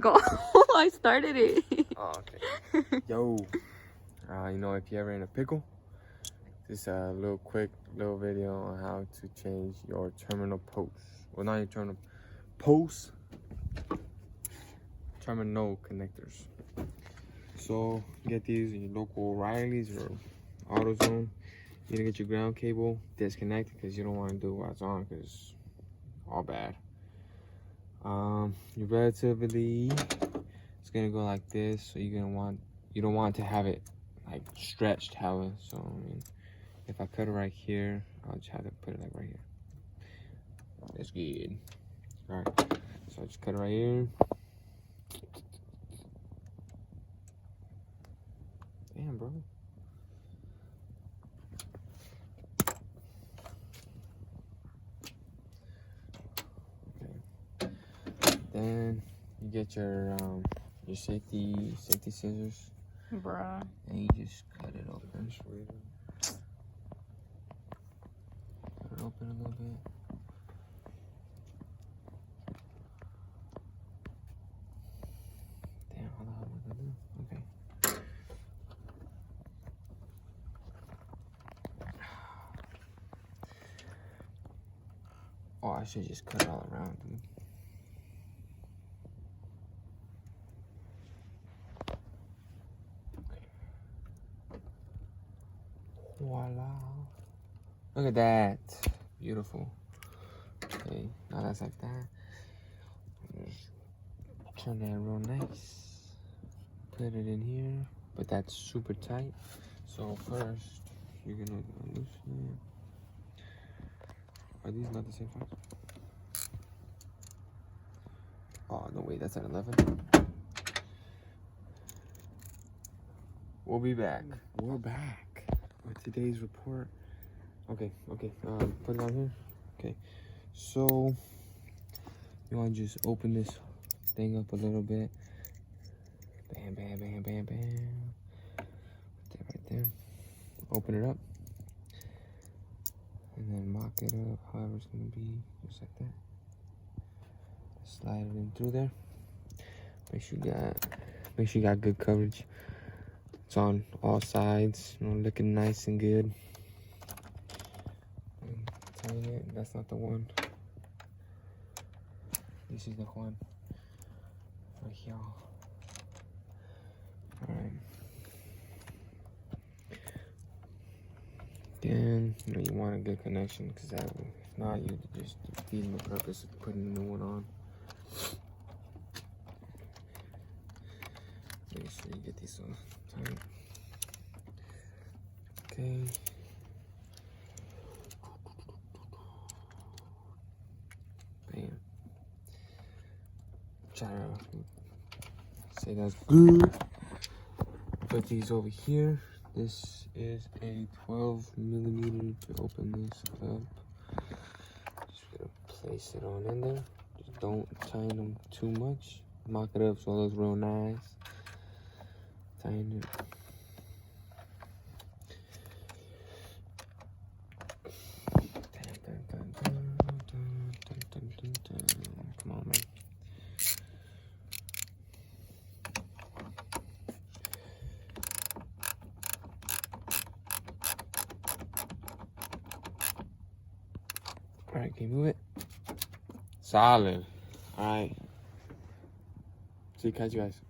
Go. I started it. Oh, okay. Yo, you know, if you're ever in a pickle, just a little quick little video on how to change your terminal posts. Well, not your terminal posts, terminal connectors. So get these in your local O'Reilly's or AutoZone. You need to get your ground cable disconnected because you don't want to do what's on because it's all bad. You relatively, it's gonna go like this, so you don't want to have it like stretched hella. So I mean, if I cut it right here, I'll just have to put it like right here. That's good. All right, so I just cut it right here. Damn, bro. Then you get your safety scissors. Bruh. And you just cut it open. Cut it open a little bit. Damn, how the hell am I gonna do? Okay. Oh, I should just cut it all around, dude. Voila. Look at that. Beautiful. Okay, now that's like that. Just turn that real nice. Put it in here. But that's super tight. So first, you're gonna loosen it. Are these not the same size? Oh, no, wait, that's at 11. We'll be back. We're back with today's report. Okay, put it on here. Okay, so you want to just open this thing up a little bit. Bam, bam, bam, bam, bam. Put that right there. Open it up. And then mock it up however it's going to be. Just like that. Slide it in through there. Make sure you got good coverage. It's on all sides, you know, looking nice and good. And tighten it. That's not the one. This is the one. Right here. Alright. Then you want a good connection, because if not, you just defeating the purpose of putting the new one on. Make sure you get these so tight. Okay. Bam. Try to say that's good. Put these over here. This is a 12mm to open this up. Just gonna place it on in there. Just don't tighten them too much. Mock it up so it looks real nice. Tighten it. Come on, man. All right, can you move it? Solid. All right. See, catch you guys.